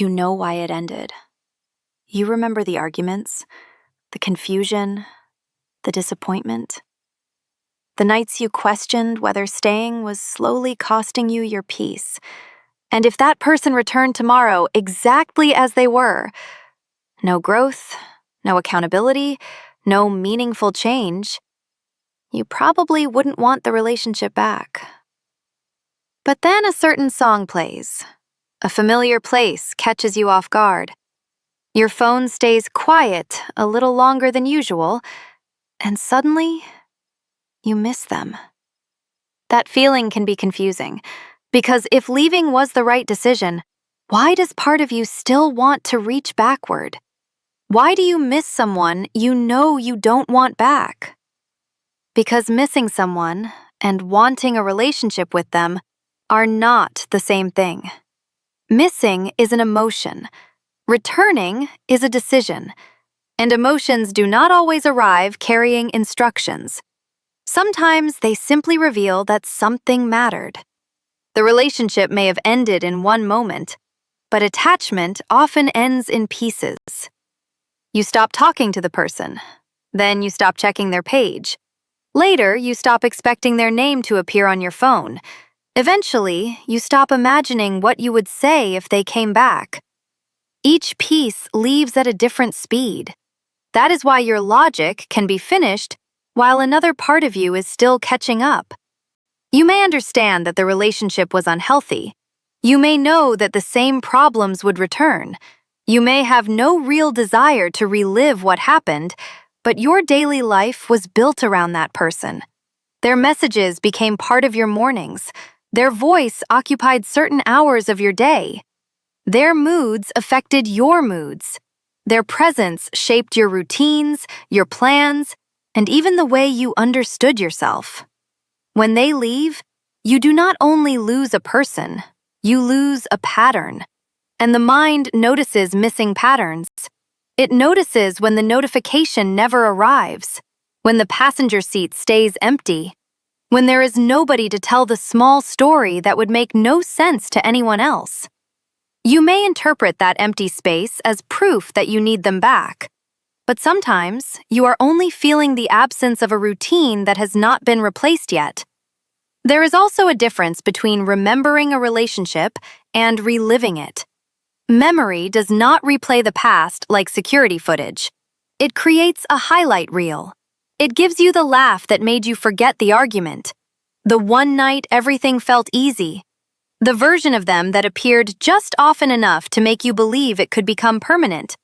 You know why it ended. You remember the arguments, the confusion, the disappointment. The nights you questioned whether staying was slowly costing you your peace. And if that person returned tomorrow exactly as they were, no growth, no accountability, no meaningful change, you probably wouldn't want the relationship back. But then a certain song plays. A familiar place catches you off guard. Your phone stays quiet a little longer than usual, and suddenly, you miss them. That feeling can be confusing, because if leaving was the right decision, why does part of you still want to reach backward? Why do you miss someone you know you don't want back? Because missing someone and wanting a relationship with them are not the same thing. Missing is an emotion. Returning is a decision. And emotions do not always arrive carrying instructions. Sometimes they simply reveal that something mattered. The relationship may have ended in one moment, but attachment often ends in pieces. You stop talking to the person. Then you stop checking their page. Later, you stop expecting their name to appear on your phone. Eventually, you stop imagining what you would say if they came back. Each piece leaves at a different speed. That is why your logic can be finished while another part of you is still catching up. You may understand that the relationship was unhealthy. You may know that the same problems would return. You may have no real desire to relive what happened, but your daily life was built around that person. Their messages became part of your mornings. Their voice occupied certain hours of your day. Their moods affected your moods. Their presence shaped your routines, your plans, and even the way you understood yourself. When they leave, you do not only lose a person, you lose a pattern. And the mind notices missing patterns. It notices when the notification never arrives, when the passenger seat stays empty, when there is nobody to tell the small story that would make no sense to anyone else. You may interpret that empty space as proof that you need them back. But sometimes, you are only feeling the absence of a routine that has not been replaced yet. There is also a difference between remembering a relationship and reliving it. Memory does not replay the past like security footage. It creates a highlight reel. It gives you the laugh that made you forget the argument, the one night everything felt easy, the version of them that appeared just often enough to make you believe it could become permanent.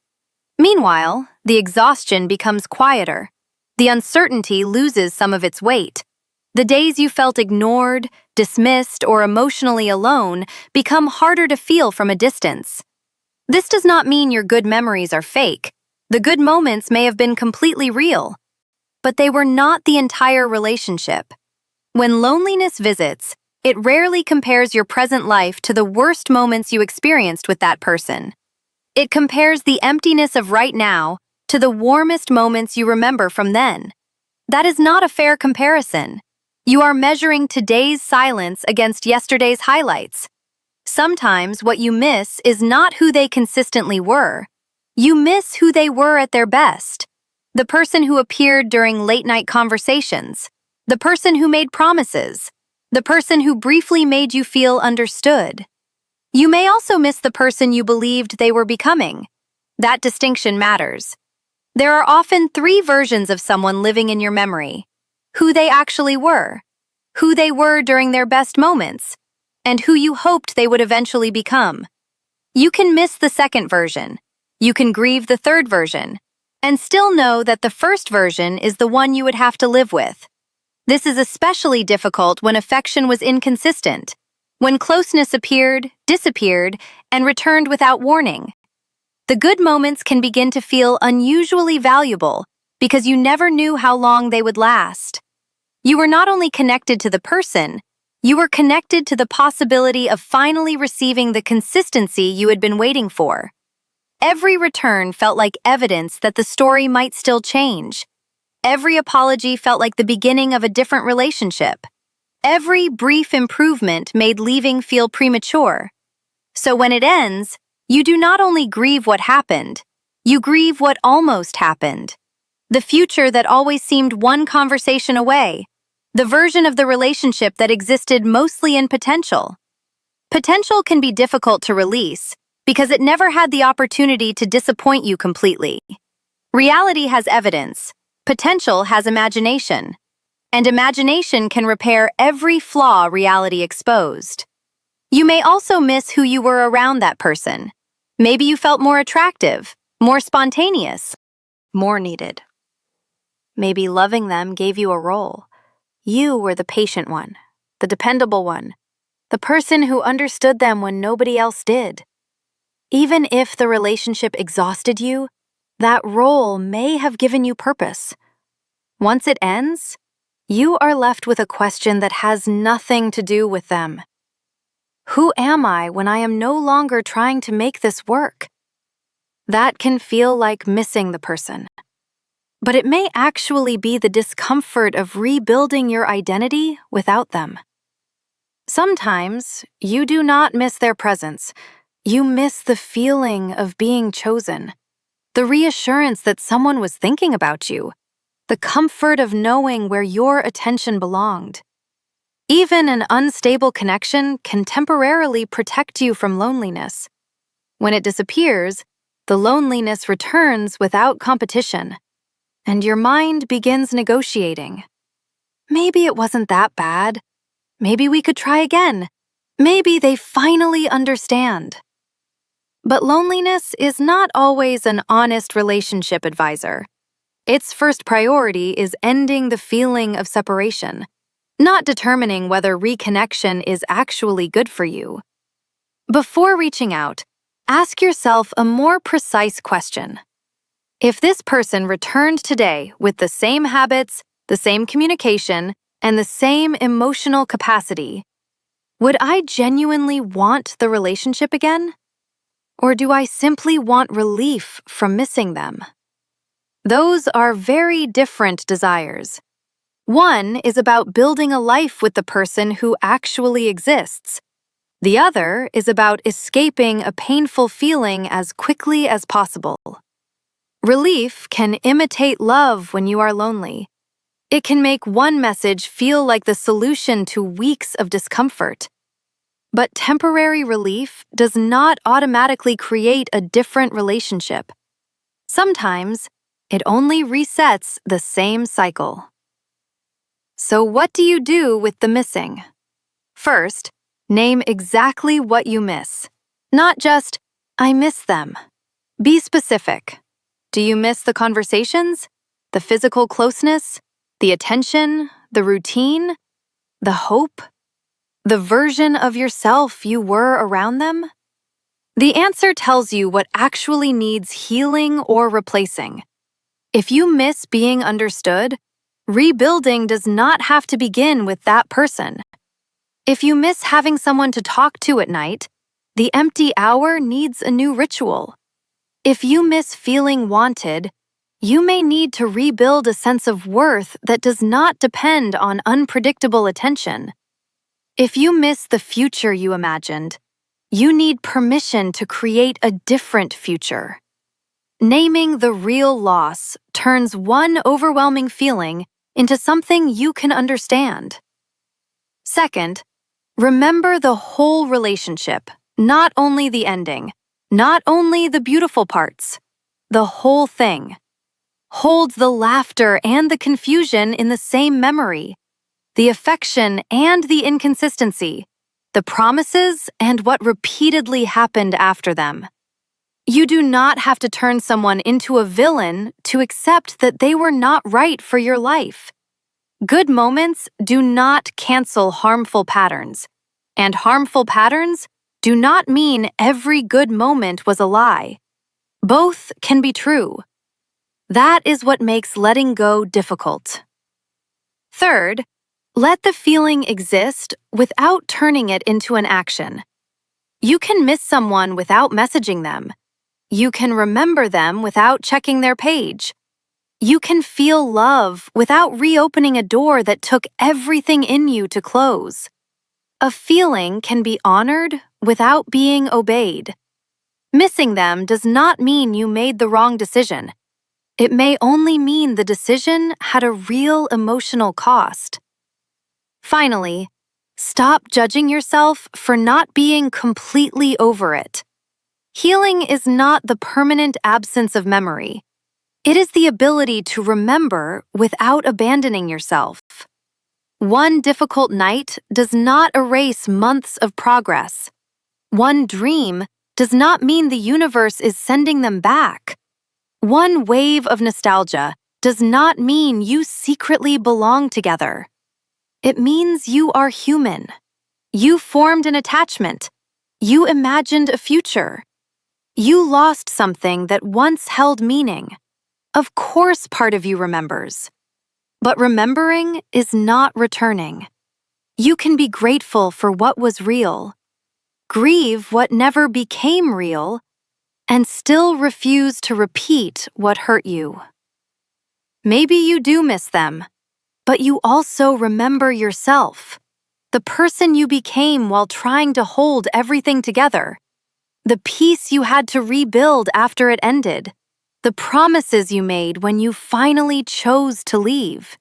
Meanwhile, the exhaustion becomes quieter. The uncertainty loses some of its weight. The days you felt ignored, dismissed, or emotionally alone become harder to feel from a distance. This does not mean your good memories are fake. The good moments may have been completely real, but they were not the entire relationship. When loneliness visits, it rarely compares your present life to the worst moments you experienced with that person. It compares the emptiness of right now to the warmest moments you remember from then. That is not a fair comparison. You are measuring today's silence against yesterday's highlights. Sometimes what you miss is not who they consistently were. You miss who they were at their best. The person who appeared during late-night conversations. The person who made promises. The person who briefly made you feel understood. You may also miss the person you believed they were becoming. That distinction matters. There are often 3 versions of someone living in your memory: who they actually were, who they were during their best moments, and who you hoped they would eventually become. You can miss the second version. You can grieve the third version, and still know that the first version is the one you would have to live with. This is especially difficult when affection was inconsistent, when closeness appeared, disappeared, and returned without warning. The good moments can begin to feel unusually valuable because you never knew how long they would last. You were not only connected to the person, you were connected to the possibility of finally receiving the consistency you had been waiting for. Every return felt like evidence that the story might still change. Every apology felt like the beginning of a different relationship. Every brief improvement made leaving feel premature. So when it ends, You do not only grieve what happened, you grieve what almost happened. The future that always seemed one conversation away. The version of the relationship that existed mostly in potential. Potential can be difficult to release because it never had the opportunity to disappoint you completely. Reality has evidence. Potential has imagination. And imagination can repair every flaw reality exposed. You may also miss who you were around that person. Maybe you felt more attractive, more spontaneous, more needed. Maybe loving them gave you a role. You were the patient one, the dependable one, the person who understood them when nobody else did. Even if the relationship exhausted you, that role may have given you purpose. Once it ends, you are left with a question that has nothing to do with them. Who am I when I am no longer trying to make this work? That can feel like missing the person. But it may actually be the discomfort of rebuilding your identity without them. Sometimes you do not miss their presence. You miss the feeling of being chosen, the reassurance that someone was thinking about you, the comfort of knowing where your attention belonged. Even an unstable connection can temporarily protect you from loneliness. When it disappears, the loneliness returns without competition, and your mind begins negotiating. Maybe it wasn't that bad. Maybe we could try again. Maybe they finally understand. But loneliness is not always an honest relationship advisor. Its first priority is ending the feeling of separation, not determining whether reconnection is actually good for you. Before reaching out, ask yourself a more precise question. If this person returned today with the same habits, the same communication, and the same emotional capacity, would I genuinely want the relationship again? Or do I simply want relief from missing them? Those are very different desires. One is about building a life with the person who actually exists. The other is about escaping a painful feeling as quickly as possible. Relief can imitate love when you are lonely. It can make one message feel like the solution to weeks of discomfort. But temporary relief does not automatically create a different relationship. Sometimes, it only resets the same cycle. So what do you do with the missing? First, name exactly what you miss. Not just, I miss them. Be specific. Do you miss the conversations, the physical closeness, the attention, the routine, the hope, the version of yourself you were around them? The answer tells you what actually needs healing or replacing. If you miss being understood, rebuilding does not have to begin with that person. If you miss having someone to talk to at night, the empty hour needs a new ritual. If you miss feeling wanted, you may need to rebuild a sense of worth that does not depend on unpredictable attention. If you miss the future you imagined, you need permission to create a different future. Naming the real loss turns one overwhelming feeling into something you can understand. Second, remember the whole relationship, not only the ending, not only the beautiful parts, the whole thing. Hold the laughter and the confusion in the same memory, the affection and the inconsistency, the promises and what repeatedly happened after them. You do not have to turn someone into a villain to accept that they were not right for your life. Good moments do not cancel harmful patterns, and harmful patterns do not mean every good moment was a lie. Both can be true. That is what makes letting go difficult. Third, let the feeling exist without turning it into an action. You can miss someone without messaging them. You can remember them without checking their page. You can feel love without reopening a door that took everything in you to close. A feeling can be honored without being obeyed. Missing them does not mean you made the wrong decision. It may only mean the decision had a real emotional cost. Finally, stop judging yourself for not being completely over it. Healing is not the permanent absence of memory. It is the ability to remember without abandoning yourself. One difficult night does not erase months of progress. One dream does not mean the universe is sending them back. One wave of nostalgia does not mean you secretly belong together. It means you are human. You formed an attachment. You imagined a future. You lost something that once held meaning. Of course, part of you remembers. But remembering is not returning. You can be grateful for what was real, grieve what never became real, and still refuse to repeat what hurt you. Maybe you do miss them, but you also remember yourself, the person you became while trying to hold everything together, the peace you had to rebuild after it ended, the promises you made when you finally chose to leave.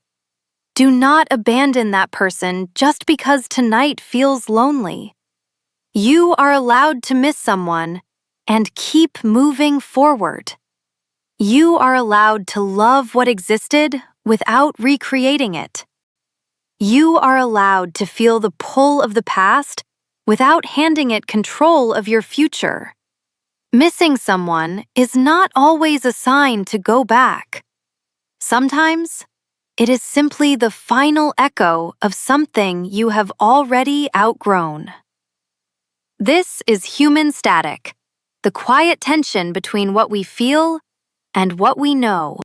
Do not abandon that person just because tonight feels lonely. You are allowed to miss someone and keep moving forward. You are allowed to love what existed without recreating it. You are allowed to feel the pull of the past without handing it control of your future. Missing someone is not always a sign to go back. Sometimes, it is simply the final echo of something you have already outgrown. This is human static, the quiet tension between what we feel and what we know.